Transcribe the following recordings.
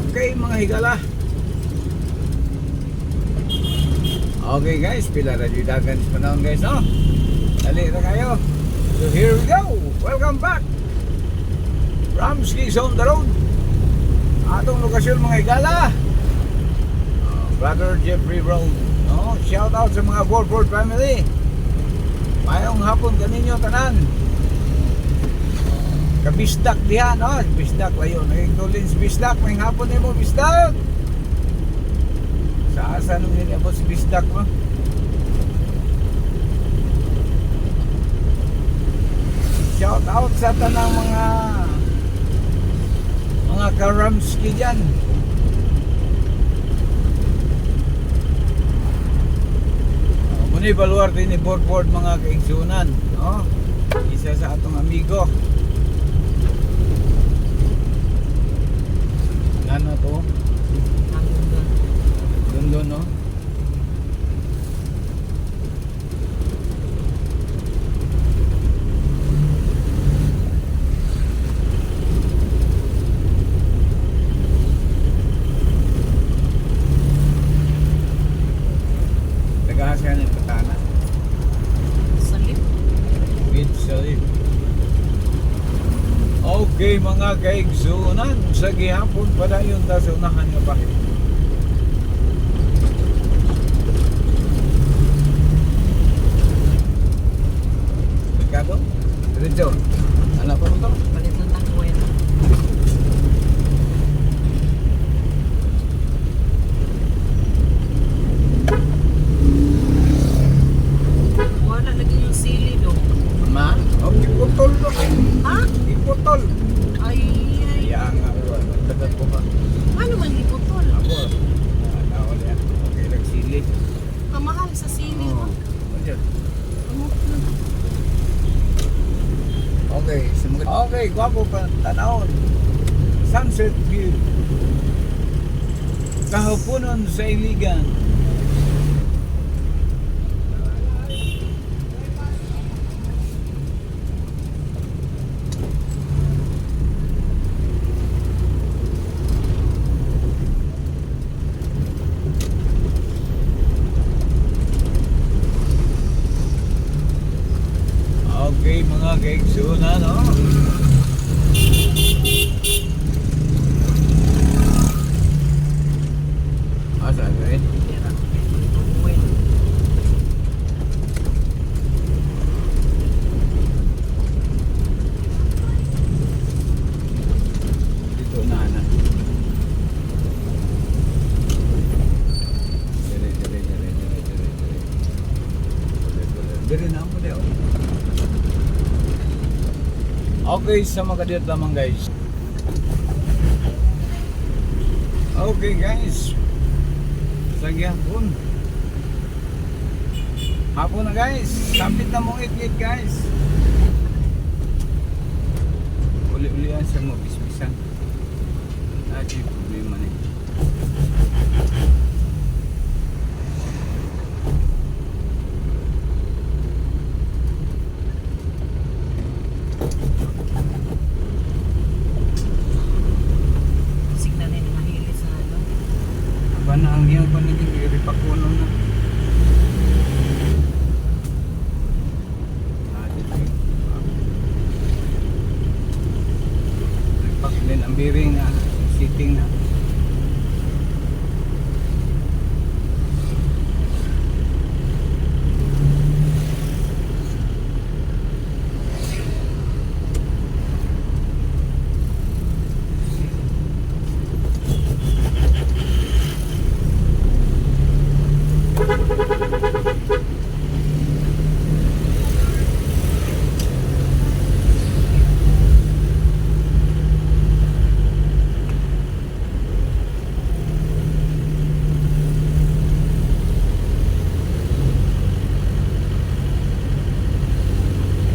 Okay mga higala. Okay guys, pila na yung dagan sa panahon guys, no? Dali na kayo. So here we go. Welcome back. Ramskis on the road. Atong lokasyon mga higala. Brother Jeffrey Road. No? Shout out sa mga Borford family. Mayong hapon kaninyo tanan. Kabisdak diha, no? Bisdak layo. Nagigtulin si Bisdak. Mayong hapon niyo mo, Bisdak. Sa asa nung nila po si Bisdak mo? Shout out sa tanang mga karamski dyan. Muni baluarte ni Borford mga kaigsunan, no? Isa sa atong amigo. Ano to? London, no? Tagasa ng katana. Salip. With salip. Okay mga kaigsunan, sa gihapon pala yung dasunahan nga bahay. Ricardo? Diretso. Anak pa mo to? Palit ng tangwen. Wala lagi yung sili do. Ma? Oh, iputol to. Ha? Iputol. Ay, ay. Kaya nga, tagat ko pa. Ano man iputol? Ako, nakatawa niya. Okay, nagsili. Kamahal sa sili. Oo. Ano? Okay, okay, gwapo pa tanawon. Sunset view. Kahaponon sa Iligan. Okay mga kaigsunan, no? Asa ba eh? Pera. Tangwen. Dito na. Dire na mo daw. Okay, sa mga kadiyot lamang guys. Okay guys. Sa gihapon. Hapon na guys. Kapit na mong it guys. Uli-ulian sa mo bisbisan. Adi problema ni. Signan na mahili sa ano. Aba na ang iyang paniging iripakuno na. Ripak din ang biring na sitting na.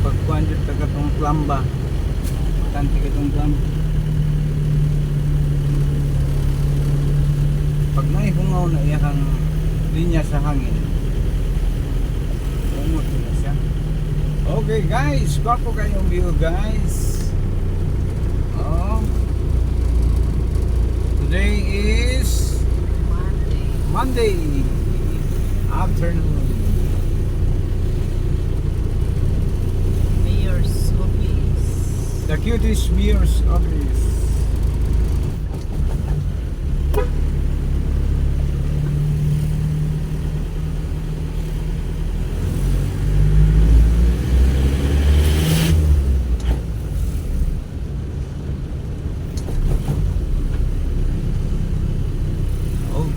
Pagkuhan dito tagatong plamba. Tanti katong plamba. Pag naihungaw na iyang linya sa hangin, umot na siya. Okay guys, gwapo kayong view guys. Oh. Today Monday afternoon. Mayor's office. The cutest mayor's office.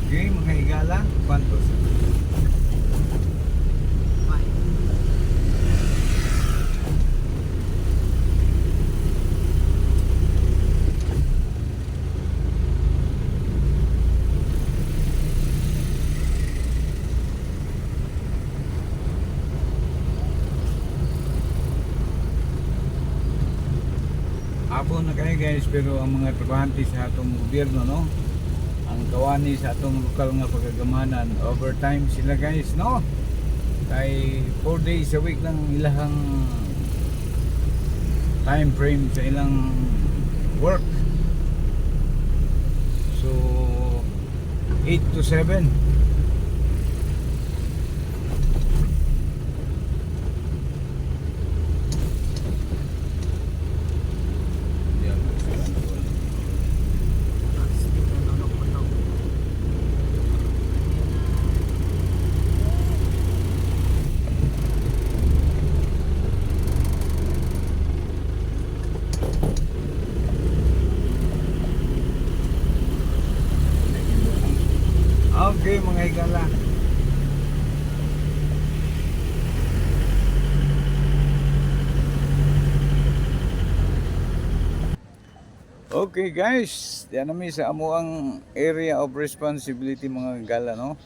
Okay, mga higala, kwantos? Fine. Hapon na kayo guys, pero ang mga trabahante sa atong gobyerno, no? Ang kawani sa atong lokal nga pagagamanan, overtime sila guys, no? Kay 4 days a week lang ilahang time frame sa ilang work. So 8 to 7. Tapos pinunok-unok. Okay mga higala. Okay guys, yan namin sa amo ang area of responsibility mga gala, no?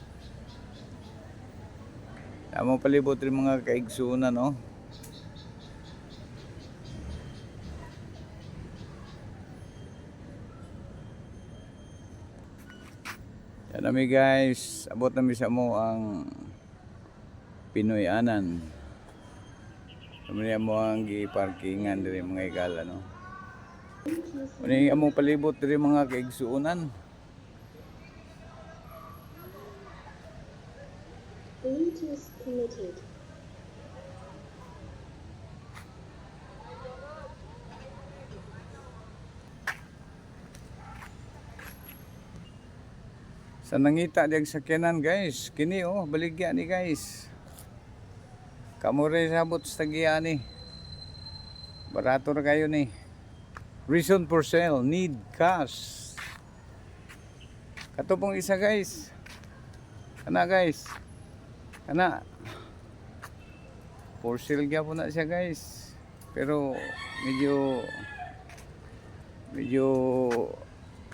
Amo palibot rin mga kaigsunan, no? Yan namin guys, abot namin sa amo ang Pinoyanan. Namin mo ang gi-parkingan diri mga higala, no? Muni among palibot diri mga kaigsuonan. Bluetooth committed. Sa nangita diag sakyanan guys, kini oh baligya ni guys. Kamore sabot sa tagiya ni. Barato ra kayo ni. Reason for sale, need cash. Kato pong isa guys. Kana guys. Kana. For sale gya po na siya guys. Pero medyo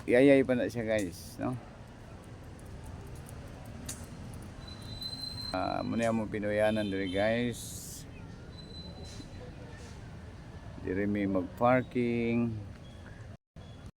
yayay pa na siya guys, no? Muna mo Pinoyanan diri guys. Diri may mag-parking.